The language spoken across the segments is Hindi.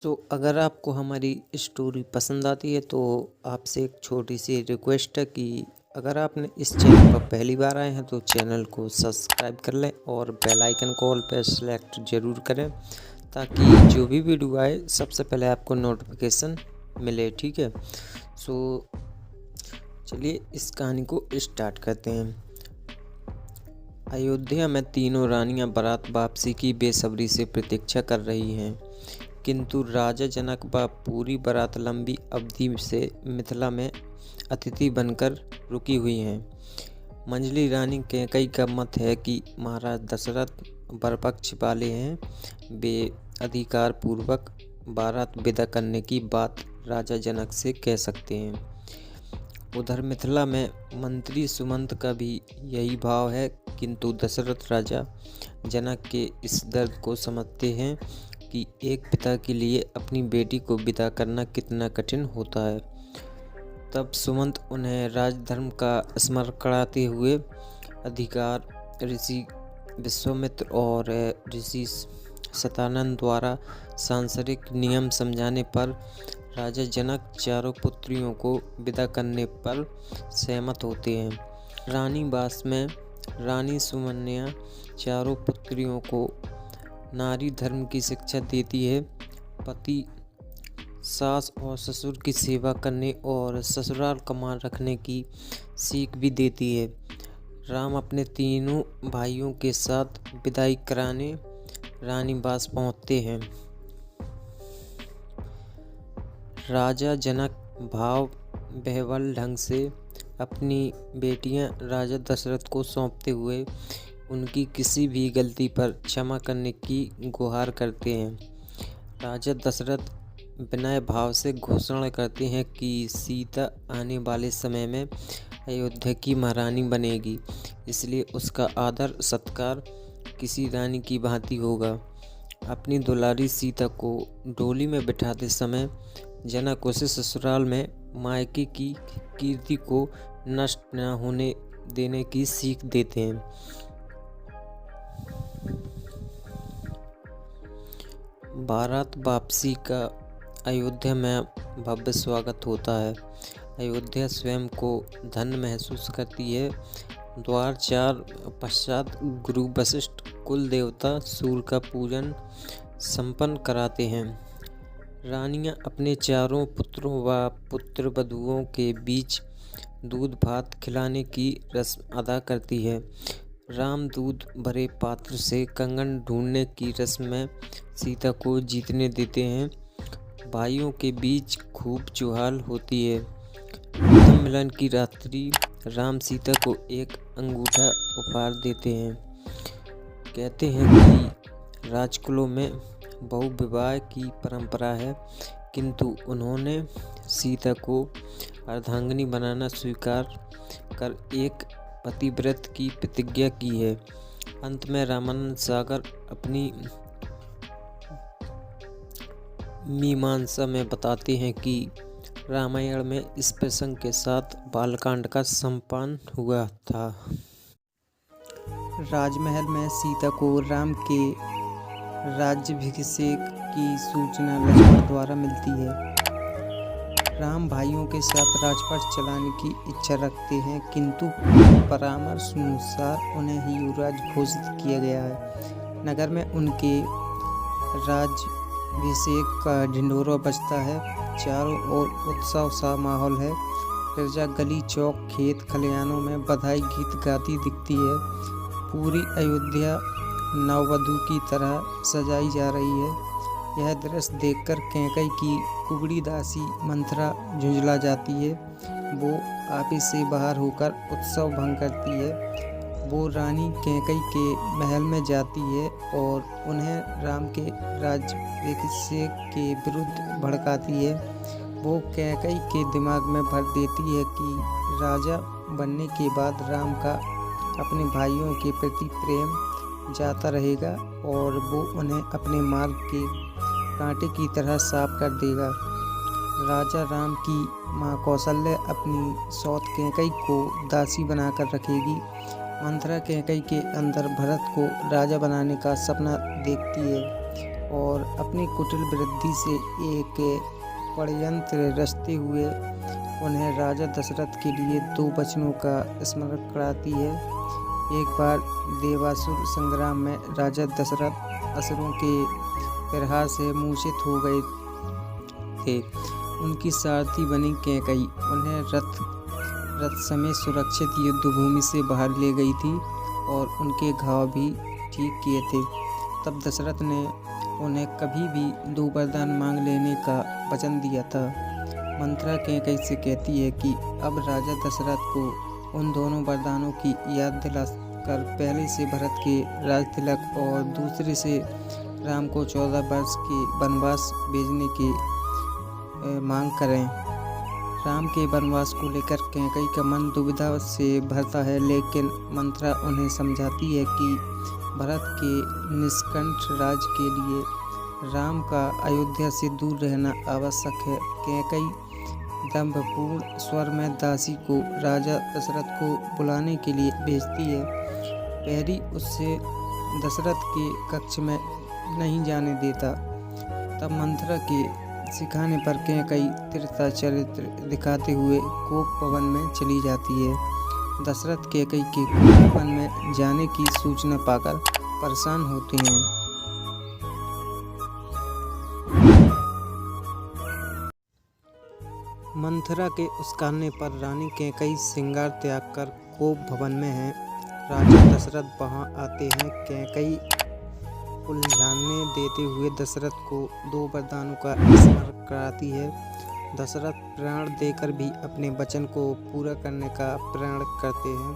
तो अगर आपको हमारी स्टोरी पसंद आती है तो आपसे एक छोटी सी रिक्वेस्ट है कि अगर आपने इस चैनल पर पहली बार आए हैं तो चैनल को सब्सक्राइब कर लें और बेल आइकन को ऑल पे सेलेक्ट ज़रूर करें ताकि जो भी वीडियो आए सबसे पहले आपको नोटिफिकेशन मिले। ठीक है, सो चलिए इस कहानी को स्टार्ट करते हैं। अयोध्या में तीनों रानियां बारात वापसी की बेसब्री से प्रतीक्षा कर रही हैं, किंतु राजा जनक व पूरी बारात लंबी अवधि से मिथिला में अतिथि बनकर रुकी हुई हैं। मंझली रानी कैकेयी का मत है कि महाराज दशरथ बरपक्ष वाले हैं, वे अधिकार पूर्वक बारात विदा करने की बात राजा जनक से कह सकते हैं। उधर मिथिला में मंत्री सुमंत का भी यही भाव है, किंतु दशरथ राजा जनक के इस दर्द को समझते हैं कि एक पिता के लिए अपनी बेटी को विदा करना कितना कठिन होता है। तब सुमंत उन्हें राजधर्म का स्मरण कराते हुए अधिकार ऋषि विश्वामित्र और ऋषि शतानंद द्वारा सांसारिक नियम समझाने पर राजा जनक चारों पुत्रियों को विदा करने पर सहमत होते हैं। रानी वास में रानी सुमन्या चारों पुत्रियों को नारी धर्म की शिक्षा देती है। पति, सास और ससुर की सेवा करने और ससुराल कमान रखने की सीख भी देती है। राम अपने तीनों भाइयों के साथ विदाई कराने रानीवास पहुंचते हैं। राजा जनक भाव बेहवल ढंग से अपनी बेटियां राजा दशरथ को सौंपते हुए उनकी किसी भी गलती पर क्षमा करने की गुहार करते हैं। राजा दशरथ विनय भाव से घोषणा करते हैं कि सीता आने वाले समय में अयोध्या की महारानी बनेगी, इसलिए उसका आदर सत्कार किसी रानी की भांति होगा। अपनी दुलारी सीता को डोली में बिठाते समय जनक उसे ससुराल में मायके की कीर्ति को नष्ट न होने देने की सीख देते हैं। बारात वापसी का अयोध्या में भव्य स्वागत होता है। अयोध्या स्वयं को धन्य महसूस करती है। द्वार चार पश्चात गुरु वशिष्ठ कुल देवता सूर्य का पूजन संपन्न कराते हैं। रानियां अपने चारों पुत्रों व पुत्रवधुओं के बीच दूध भात खिलाने की रस्म अदा करती है। राम दूध भरे पात्र से कंगन ढूंढने की रस्म में सीता को जीतने देते हैं। भाइयों के बीच खूब चुहाल होती है। प्रथम मिलन की रात्रि राम सीता को एक अंगूठा उपहार देते हैं। कहते हैं कि राजकुलों में बहु विवाह की परंपरा है, किंतु उन्होंने सीता को अर्धांगिनी बनाना स्वीकार कर एक पतिव्रत की प्रतिज्ञा की है। अंत में रामानंद सागर अपनी मीमांसा में बताते हैं कि रामायण में इस प्रसंग के साथ बालकांड का संपादन हुआ था। राजमहल में सीता को राम के राज्याभिषेक की सूचना लक्ष्मण द्वारा मिलती है। राम भाइयों के साथ राजपाट चलाने की इच्छा रखते हैं, किंतु परामर्श अनुसार उन्हें ही युवराज घोषित किया गया है। नगर में उनके राज्याभिषेक का ढिंढोरा बजता है। चारों ओर उत्सव सा माहौल है। प्रजा गली चौक खेत खलिहानों में बधाई गीत गाती दिखती है। पूरी अयोध्या नववधु की तरह सजाई जा रही है। यह दृश्य देखकर कैकेयी की कुबड़ी दासी मंथरा झुंझला जाती है। वो ऑफिस से बाहर होकर उत्सव भंग करती है। वो रानी कैकेयी के महल में जाती है और उन्हें राम के राज्याभिषेक के विरुद्ध भड़काती है। वो कैकेयी के दिमाग में भर देती है कि राजा बनने के बाद राम का अपने भाइयों के प्रति प्रेम जाता रहेगा और वो उन्हें अपने मार्ग के कांटे की तरह साफ कर देगा। राजा राम की माँ कौशल्या अपनी सौत कैकेयी को दासी बनाकर रखेगी। मंथरा कैकेयी के अंदर भरत को राजा बनाने का सपना देखती है। और अपनी कुटिल बुद्धि से एक षड्यंत्र रचते हुए उन्हें राजा दशरथ के लिए 2 वचनों का स्मरण कराती है। एक बार देवासुर संग्राम में राजा दशरथ असुरों के प्रहार से मूर्छित हो गए थे। उनकी सारथी बनी कैकई उन्हें रथ समेत सुरक्षित युद्ध भूमि से बाहर ले गई थी और उनके घाव भी ठीक किए थे। तब दशरथ ने उन्हें कभी भी 2 वरदान मांग लेने का वचन दिया था। मंत्रा कैकई से कहती है कि अब राजा दशरथ को उन दोनों वरदानों की याद दिलाकर पहले से भरत के राज तिलक और दूसरे से राम को 14 वर्ष के वनवास भेजने की मांग करें। राम के वनवास को लेकर कैकई का मन दुविधा से भरता है, लेकिन मंत्रा उन्हें समझाती है कि भरत के निष्कंठ राज के लिए राम का अयोध्या से दूर रहना आवश्यक है। कैकई दंभपूर्ण स्वर में दासी को राजा दशरथ को बुलाने के लिए भेजती है। पैरी उससे दशरथ के कक्ष में नहीं जाने देता। तब मंत्रा के सिखाने पर कैकई तीर्था चरित्र दिखाते हुए कोप भवन में चली जाती है। दशरथ कैकई के कोप भवन में जाने की सूचना पाकर परेशान होते हैं। मंथरा के उस्काने पर रानी कैकई श्रृंगार त्याग कर कोप भवन में है। राजा दशरथ वहां आते हैं। कैकई उलझाने देते हुए दशरथ को 2 वरदानों का स्मरण कराती है। दशरथ प्राण देकर भी अपने वचन को पूरा करने का प्रण करते हैं।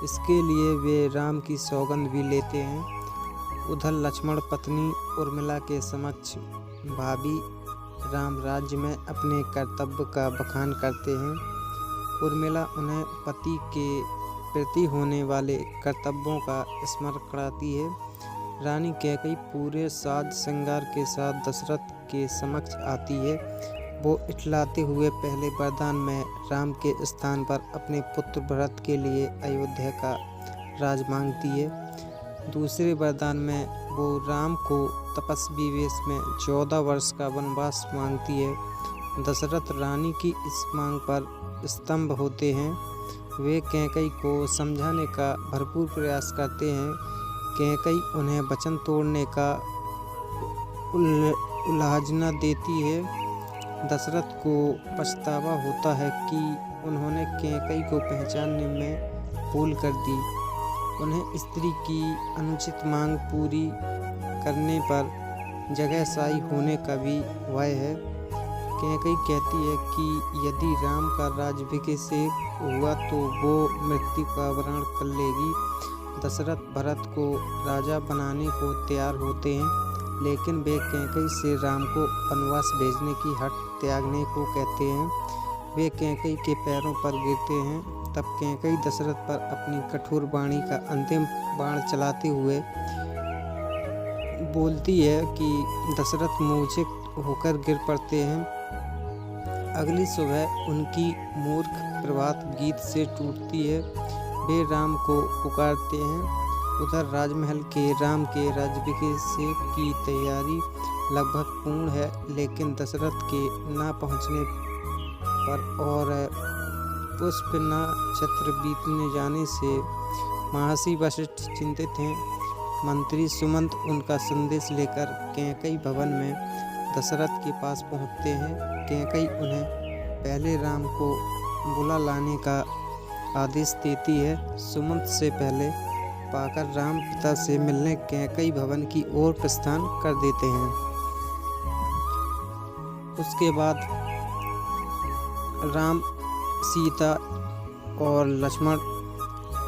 इसके लिए वे राम की सौगंध भी लेते हैं। उधर लक्ष्मण पत्नी उर्मिला के समक्ष भाभी राम राज्य में अपने कर्तव्य का बखान करते हैं। उर्मिला उन्हें पति के प्रति होने वाले कर्तव्यों का स्मरण कराती है। रानी कैकई पूरे साज श्रृंगार के साथ दशरथ के समक्ष आती है। वो इठलाते हुए पहले वरदान में राम के स्थान पर अपने पुत्र भरत के लिए अयोध्या का राज मांगती है। दूसरे वरदान में वो राम को तपस्वी वेश में 14 वर्ष का वनवास मांगती है। दशरथ रानी की इस मांग पर स्तंभ होते हैं। वे कैकई को समझाने का भरपूर प्रयास करते हैं। कैकई उन्हें वचन तोड़ने का उलाहना देती है। दशरथ को पछतावा होता है कि उन्होंने कैकई को पहचानने में भूल कर दी। उन्हें स्त्री की अनुचित मांग पूरी करने पर जगहशाही होने का भी भय है। कैकई कहती है कि यदि राम का राज्याभिषेक हुआ तो वो मृत्यु का वरण कर लेगी। दशरथ भरत को राजा बनाने को तैयार होते हैं, लेकिन वे कैकई से राम को वनवास भेजने की हट त्यागने को कहते हैं। वे कैकई के पैरों पर गिरते हैं। तब कैकई दशरथ पर अपनी कठोर वाणी का अंतिम बाण चलाते हुए बोलती है कि दशरथ मूर्छित होकर गिर पड़ते हैं। अगली सुबह उनकी मूर्ख प्रभात गीत से टूटती है। वे राम को पुकारते हैं। उधर राजमहल के राम के राज्याभिषेक की तैयारी लगभग पूर्ण है, लेकिन दशरथ के ना पहुंचने पर और पुष्प नक्षत्र बीतने जाने से महर्षि वशिष्ठ चिंतित हैं। मंत्री सुमंत उनका संदेश लेकर कैकई भवन में दशरथ के पास पहुंचते हैं। कैकई उन्हें पहले राम को बुला लाने का आदेश देती है। सुमंत से पहले पाकर राम पिता से मिलने कैकई भवन की ओर प्रस्थान कर देते हैं। उसके बाद राम, सीता और लक्ष्मण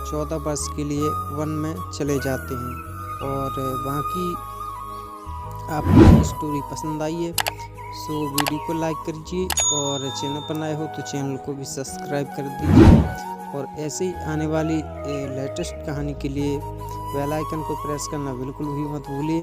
14 वर्ष के लिए वन में चले जाते हैं। और बाकी आपको स्टोरी पसंद आई है सो वीडियो को लाइक कीजिए और चैनल पर नए हो तो चैनल को भी सब्सक्राइब कर दीजिए। और ऐसे ही आने वाली लेटेस्ट कहानी के लिए बेल आइकन को प्रेस करना बिल्कुल भी मत भूलिए।